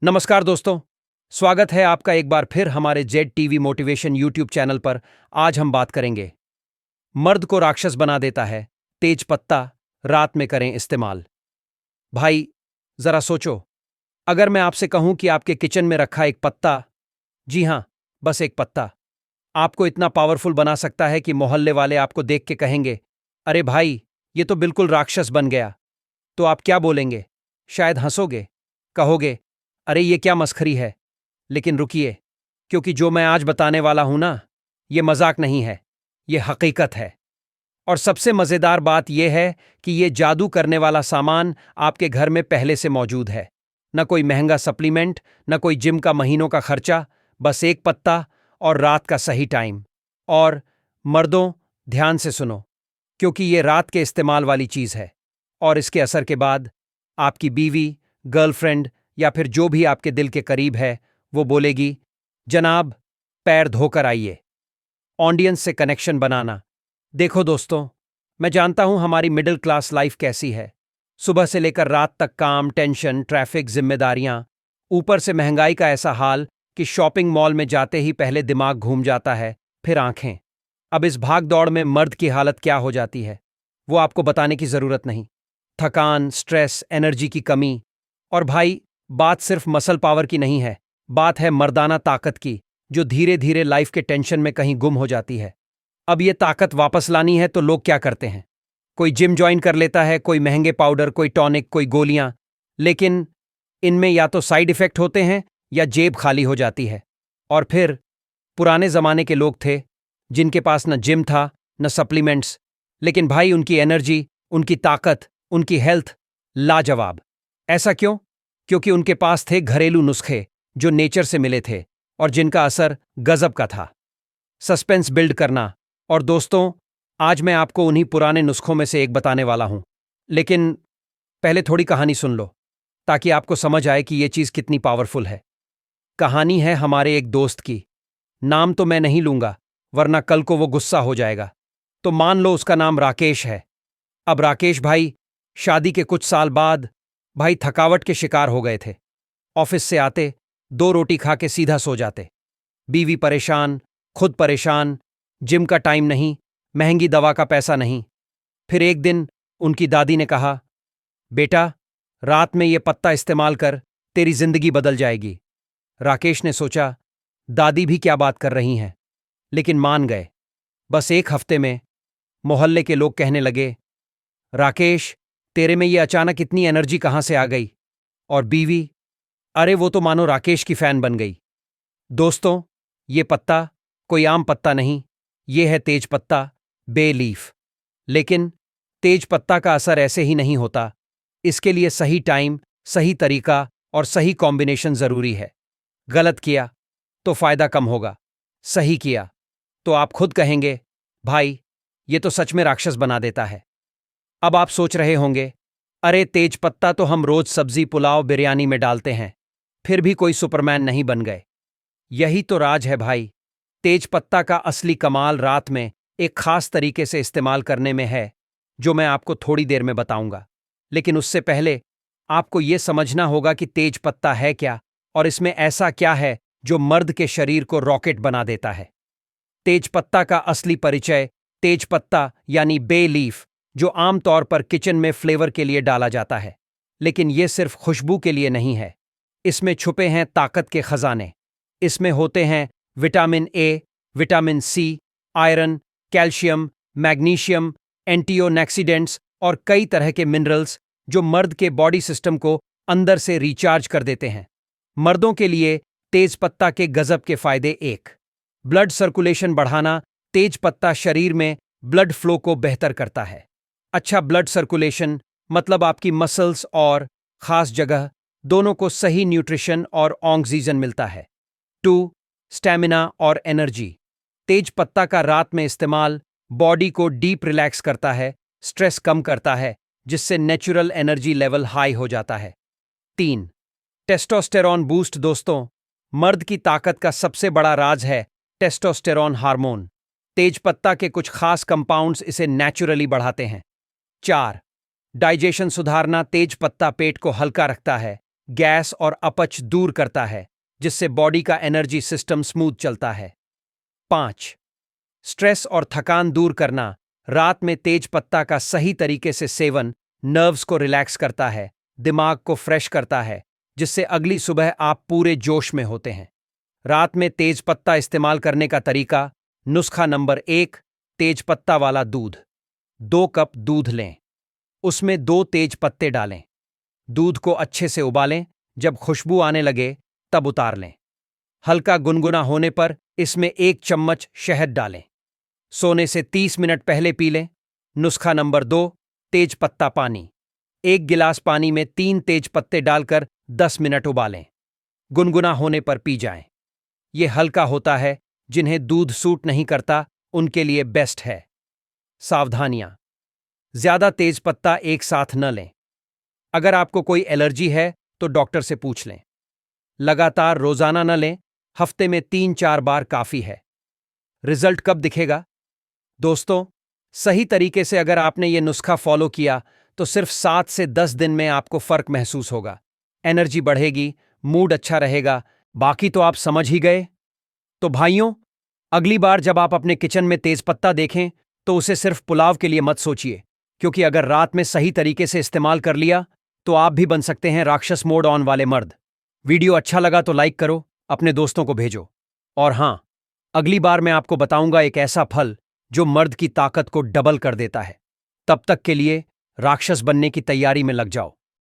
नमस्कार दोस्तों। स्वागत है आपका एक बार फिर हमारे Z TV motivation YouTube channel पर। आज हम बात करेंगे मर्द को राक्षस बना देता है तेज पत्ता, रात में करें इस्तेमाल। भाई जरा सोचो, अगर मैं आपसे कहूं कि आपके किचन में रखा एक पत्ता, जी हां, बस एक पत्ता, आपको इतना पावरफुल बना सकता है कि मोहल्ले वाले आपको देख के कहेंगे, अरे भाई ये तो बिल्कुल राक्षस बन गया। तो आप क्या बोलेंगे? शायद हंसोगे, कहोगे अरे ये क्या मस्खरी है। लेकिन रुकिए, क्योंकि जो मैं आज बताने वाला हूं ना, ये मजाक नहीं है, ये हकीकत है। और सबसे मजेदार बात यह है कि ये जादू करने वाला सामान आपके घर में पहले से मौजूद है। न कोई महंगा सप्लीमेंट, न कोई जिम का महीनों का खर्चा, बस एक पत्ता और रात का सही टाइम। और मर्दों, ध्यान से सुनो, क्योंकि ये रात के इस्तेमाल वाली चीज है। और इसके असर के बाद आपकी बीवी, गर्लफ्रेंड या फिर जो भी आपके दिल के करीब है, वो बोलेगी, जनाब पैर धोकर आइए। ऑडियंस से कनेक्शन बनाना। देखो दोस्तों, मैं जानता हूं हमारी मिडिल क्लास लाइफ कैसी है। सुबह से लेकर रात तक काम, टेंशन, ट्रैफिक, जिम्मेदारियां, ऊपर से महंगाई का ऐसा हाल कि शॉपिंग मॉल में जाते ही पहले दिमाग घूम जाता है, फिर आंखें। अब इस भाग दौड़ में मर्द की हालत क्या हो जाती है, वो आपको बताने की जरूरत नहीं। थकान, स्ट्रेस, एनर्जी की कमी। और भाई, बात सिर्फ मसल पावर की नहीं है, बात है मर्दाना ताकत की, जो धीरे धीरे लाइफ के टेंशन में कहीं गुम हो जाती है। अब ये ताकत वापस लानी है तो लोग क्या करते हैं? कोई जिम ज्वाइन कर लेता है, कोई महंगे पाउडर, कोई टॉनिक, कोई गोलियां। लेकिन इनमें या तो साइड इफेक्ट होते हैं या जेब खाली हो जाती है। और फिर पुराने जमाने के लोग थे जिनके पास न जिम था न सप्लीमेंट्स, लेकिन भाई उनकी एनर्जी, उनकी ताकत, उनकी हेल्थ लाजवाब। ऐसा क्यों? क्योंकि उनके पास थे घरेलू नुस्खे जो नेचर से मिले थे और जिनका असर गजब का था। सस्पेंस बिल्ड करना। और दोस्तों, आज मैं आपको उन्हीं पुराने नुस्खों में से एक बताने वाला हूं। लेकिन पहले थोड़ी कहानी सुन लो, ताकि आपको समझ आए कि यह चीज कितनी पावरफुल है। कहानी है हमारे एक दोस्त की। नाम तो मैं नहीं लूंगा, वरना कल को वो गुस्सा हो जाएगा। तो मान लो उसका नाम राकेश है। अब राकेश भाई शादी के कुछ साल बाद भाई थकावट के शिकार हो गए थे। ऑफिस से आते, 2 रोटी खा के सीधा सो जाते। बीवी परेशान, खुद परेशान, जिम का टाइम नहीं, महंगी दवा का पैसा नहीं। फिर एक दिन उनकी दादी ने कहा, बेटा रात में ये पत्ता इस्तेमाल कर, तेरी जिंदगी बदल जाएगी। राकेश ने सोचा, दादी भी क्या बात कर रही हैं, लेकिन मान गए। बस एक हफ्ते में मोहल्ले के लोग कहने लगे, राकेश तेरे में ये अचानक इतनी एनर्जी कहां से आ गई? और बीवी, अरे वो तो मानो राकेश की फैन बन गई। दोस्तों, ये पत्ता कोई आम पत्ता नहीं, ये है तेज पत्ता, बे लीफ। लेकिन तेज पत्ता का असर ऐसे ही नहीं होता। इसके लिए सही टाइम, सही तरीका और सही कॉम्बिनेशन जरूरी है। गलत किया तो फायदा कम होगा, सही किया तो आप खुद कहेंगे, भाई ये तो सच में राक्षस बना देता है। अब आप सोच रहे होंगे, अरे तेज पत्ता तो हम रोज सब्जी, पुलाव, बिरयानी में डालते हैं, फिर भी कोई सुपरमैन नहीं बन गए। यही तो राज है भाई। तेज पत्ता का असली कमाल रात में एक खास तरीके से इस्तेमाल करने में है, जो मैं आपको थोड़ी देर में बताऊंगा। लेकिन उससे पहले आपको यह समझना होगा कि तेज पत्ता है क्या और इसमें ऐसा क्या है जो मर्द के शरीर को रॉकेट बना देता है। तेज पत्ता का असली परिचय। तेज पत्ता यानी बे लीफ, जो आमतौर पर किचन में फ्लेवर के लिए डाला जाता है, लेकिन यह सिर्फ खुशबू के लिए नहीं है। इसमें छुपे हैं ताकत के खजाने। इसमें होते हैं vitamin A, vitamin C, iron, calcium, magnesium, antioxidants और कई तरह के मिनरल्स जो मर्द के बॉडी सिस्टम को अंदर से रिचार्ज कर देते हैं। मर्दों के लिए तेज पत्ता के गजब के फायदे। एक, ब्लड सर्कुलेशन बढ़ाना। तेज पत्ता शरीर में ब्लड फ्लो को बेहतर करता है। अच्छा ब्लड सर्कुलेशन मतलब आपकी मसल्स और खास जगह दोनों को सही न्यूट्रिशन और ऑक्सीजन मिलता है। 2, स्टैमिना और एनर्जी। तेज पत्ता का रात में इस्तेमाल बॉडी को डीप रिलैक्स करता है, स्ट्रेस कम करता है, जिससे नेचुरल एनर्जी लेवल हाई हो जाता है। 3, टेस्टोस्टेरॉन बूस्ट। दोस्तों, मर्द की ताकत का सबसे बड़ा राज है टेस्टोस्टेरॉन हार्मोन। तेज पत्ता के कुछ खास कंपाउंड्स इसे नेचुरली बढ़ाते हैं। 4, डाइजेशन सुधारना। तेज पत्ता पेट को हल्का रखता है, गैस और अपच दूर करता है, जिससे बॉडी का एनर्जी सिस्टम स्मूथ चलता है। 5. स्ट्रेस और थकान दूर करना। रात में तेज पत्ता का सही तरीके से सेवन नर्व्स को रिलैक्स करता है, दिमाग को फ्रेश करता है, जिससे अगली सुबह आप पूरे जोश में होते हैं। रात में तेज पत्ता इस्तेमाल करने का तरीका। नुस्खा नंबर 1, तेज पत्ता वाला दूध। 2 कप दूध लें, उसमें 2 तेज पत्ते डालें, दूध को अच्छे से उबालें, जब खुशबू आने लगे तब उतार लें। हल्का गुनगुना होने पर इसमें 1 चम्मच शहद डालें, सोने से 30 मिनट पहले पी लें। नुस्खा नंबर 2, तेज पत्ता पानी। 1 गिलास पानी में 3 तेज पत्ते डालकर 10 मिनट उबालें, गुनगुना होने पर पी जाएं। यह हल्का होता है, जिन्हें दूध सूट नहीं करता उनके लिए बेस्ट है। सावधानियां। ज्यादा तेज पत्ता एक साथ न लें। अगर आपको कोई एलर्जी है तो डॉक्टर से पूछ लें। लगातार रोजाना न लें, हफ्ते में 3-4 बार काफी है। रिजल्ट कब दिखेगा? दोस्तों, सही तरीके से अगर आपने ये नुस्खा फॉलो किया तो सिर्फ 7 से 10 दिन में आपको फर्क महसूस होगा। एनर्जी बढ़ेगी, मूड अच्छा रहेगा। बाकी तो आप समझ ही गए। तो भाइयों, अगली बार जब आप अपने किचन में तेज पत्ता देखें तो उसे सिर्फ पुलाव के लिए मत सोचिए, क्योंकि अगर रात में सही तरीके से इस्तेमाल कर लिया तो आप भी बन सकते हैं राक्षस मोड ऑन वाले मर्द। वीडियो अच्छा लगा तो लाइक करो, अपने दोस्तों को भेजो। और हां, अगली बार मैं आपको बताऊंगा एक ऐसा फल जो मर्द की ताकत को डबल कर देता है। तब तक के लिए राक्षस बनने की तैयारी में लग जाओ।